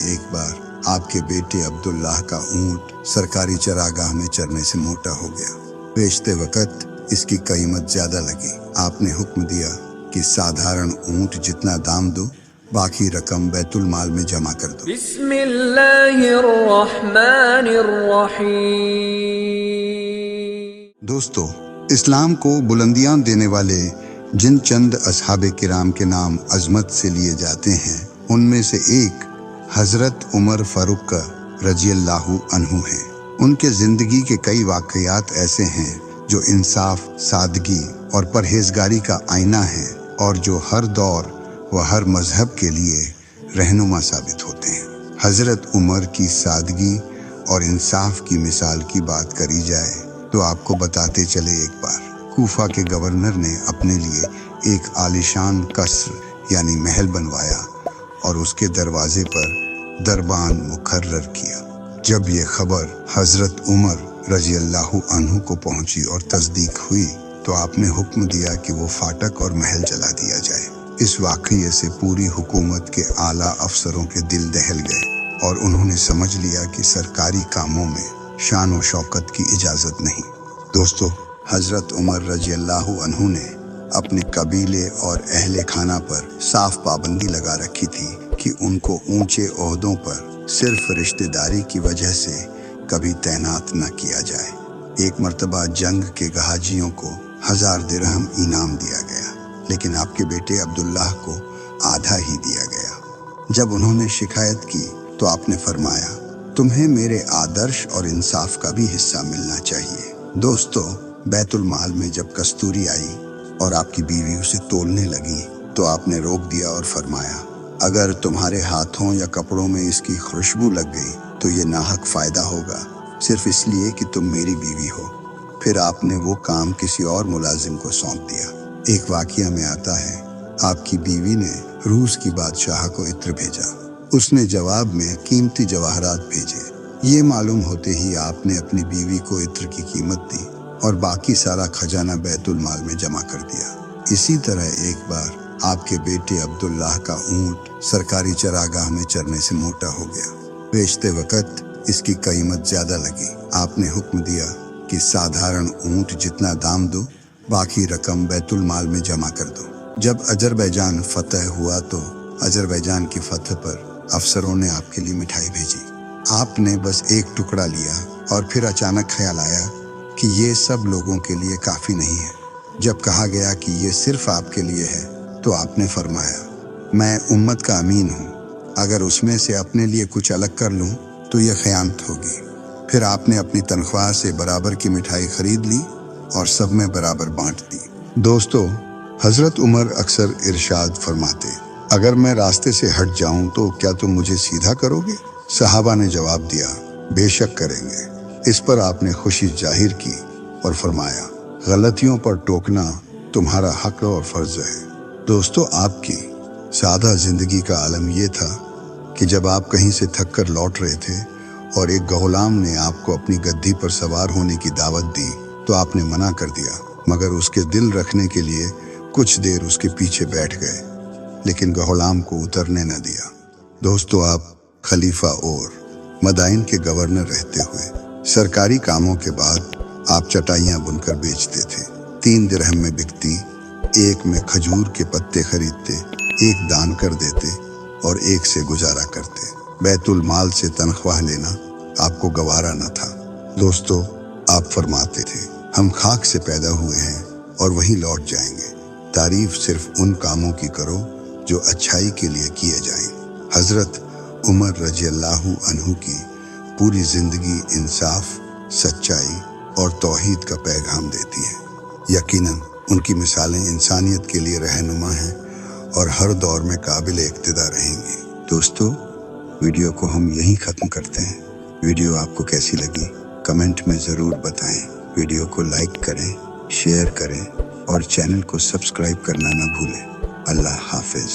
ایک بار آپ کے بیٹے عبداللہ کا اونٹ سرکاری چراگاہ میں چرنے سے موٹا ہو گیا۔ بیچتے وقت اس کی قیمت زیادہ لگی۔ آپ نے حکم دیا کہ سادھارن اونٹ جتنا دام دو، باقی رقم بیت المال میں جمع کر دو۔ بسم اللہ الرحمن الرحیم۔ دوستو، اسلام کو بلندیاں دینے والے جن چند اصحاب کرام کے نام عظمت سے لیے جاتے ہیں، ان میں سے ایک حضرت عمر فاروق رضی اللہ عنہ ہیں۔ ان کے زندگی کے کئی واقعات ایسے ہیں جو انصاف، سادگی اور پرہیزگاری کا آئینہ ہیں، اور جو ہر دور و ہر مذہب کے لیے رہنما ثابت ہوتے ہیں۔ حضرت عمر کی سادگی اور انصاف کی مثال کی بات کری جائے تو آپ کو بتاتے چلے، ایک بار کوفہ کے گورنر نے اپنے لیے ایک عالیشان قصر یعنی محل بنوایا اور اس کے دروازے پر دربان مقرر کیا۔ جب یہ خبر حضرت عمر رضی اللہ عنہ کو پہنچی اور تصدیق ہوئی تو آپ نے حکم دیا کہ وہ فاٹک اور محل جلا دیا جائے۔ اس واقعے سے پوری حکومت کے اعلیٰ افسروں کے دل دہل گئے اور انہوں نے سمجھ لیا کہ سرکاری کاموں میں شان و شوکت کی اجازت نہیں۔ دوستو، حضرت عمر رضی اللہ عنہ نے اپنے قبیلے اور اہل خانہ پر صاف پابندی لگا رکھی تھی کہ ان کو اونچے عہدوں پر صرف رشتہ داری کی وجہ سے کبھی تعینات نہ کیا جائے۔ ایک مرتبہ جنگ کے گہاجیوں کو 1000 درہم انعام دیا گیا، لیکن آپ کے بیٹے عبداللہ کو آدھا ہی دیا گیا۔ جب انہوں نے شکایت کی تو آپ نے فرمایا، تمہیں میرے آدرش اور انصاف کا بھی حصہ ملنا چاہیے۔ دوستو، بیت المال میں جب کستوری آئی اور آپ کی بیوی اسے تولنے لگی تو آپ نے روک دیا اور فرمایا، اگر تمہارے ہاتھوں یا کپڑوں میں اس کی خوشبو لگ گئی تو یہ ناحق فائدہ ہوگا، صرف اس لیے کہ تم میری بیوی ہو۔ پھر آپ نے وہ کام کسی اور ملازم کو سونپ دیا۔ ایک واقعہ میں آتا ہے، آپ کی بیوی نے روس کی بادشاہ کو عطر بھیجا۔ اس نے جواب میں قیمتی جواہرات بھیجے۔ یہ معلوم ہوتے ہی آپ نے اپنی بیوی کو عطر کی قیمت دی اور باقی سارا خزانہ بیت المال میں جمع کر دیا۔ اسی طرح ایک بار آپ کے بیٹے عبداللہ کا اونٹ سرکاری چراگاہ میں چرنے سے موٹا ہو گیا۔ بیچتے وقت اس کی قیمت زیادہ لگی۔ آپ نے حکم دیا کہ سادھارن اونٹ جتنا دام دو، باقی رقم بیت المال میں جمع کر دو۔ جب اذربائیجان فتح ہوا تو اذربائیجان کی فتح پر افسروں نے آپ کے لیے مٹھائی بھیجی۔ آپ نے بس ایک ٹکڑا لیا اور پھر اچانک خیال آیا کہ یہ سب لوگوں کے لیے کافی نہیں ہے۔ جب کہا گیا کہ یہ صرف آپ کے لیے ہے تو آپ نے فرمایا، میں امت کا امین ہوں، اگر اس میں سے اپنے لیے کچھ الگ کر لوں تو یہ خیانت ہوگی۔ پھر آپ نے اپنی تنخواہ سے برابر کی مٹھائی خرید لی اور سب میں برابر بانٹ دی۔ دوستو، حضرت عمر اکثر ارشاد فرماتے، اگر میں راستے سے ہٹ جاؤں تو کیا تم مجھے سیدھا کرو گے؟ صحابہ نے جواب دیا، بے شک کریں گے۔ اس پر آپ نے خوشی ظاہر کی اور فرمایا، غلطیوں پر ٹوکنا تمہارا حق اور فرض ہے۔ دوستو، آپ کی سادہ زندگی کا عالم یہ تھا کہ جب آپ کہیں سے تھک کر لوٹ رہے تھے اور ایک غلام نے آپ کو اپنی گدی پر سوار ہونے کی دعوت دی تو آپ نے منع کر دیا، مگر اس کے دل رکھنے کے لیے کچھ دیر اس کے پیچھے بیٹھ گئے، لیکن غلام کو اترنے نہ دیا۔ دوستو، آپ خلیفہ اور مدائن کے گورنر رہتے ہوئے سرکاری کاموں کے بعد آپ چٹائیاں بن کر بیچتے تھے۔ 3 درہم میں بکتی، ایک میں کھجور کے پتے خریدتے، ایک دان کر دیتے اور ایک سے گزارا کرتے۔ بیت المال سے تنخواہ لینا آپ کو گوارا نہ تھا۔ دوستو، آپ فرماتے تھے، ہم خاک سے پیدا ہوئے ہیں اور وہیں لوٹ جائیں گے، تعریف صرف ان کاموں کی کرو جو اچھائی کے لیے کیے جائیں۔ حضرت عمر رضی اللہ عنہ کی پوری زندگی انصاف، سچائی اور توحید کا پیغام دیتی ہے۔ یقیناً ان کی مثالیں انسانیت کے لیے رہنما ہیں اور ہر دور میں قابل اقتداء رہیں گی۔ دوستو، ویڈیو کو ہم یہیں ختم کرتے ہیں۔ ویڈیو آپ کو کیسی لگی کمنٹ میں ضرور بتائیں۔ ویڈیو کو لائک کریں، شیئر کریں اور چینل کو سبسکرائب کرنا نہ بھولیں۔ اللہ حافظ۔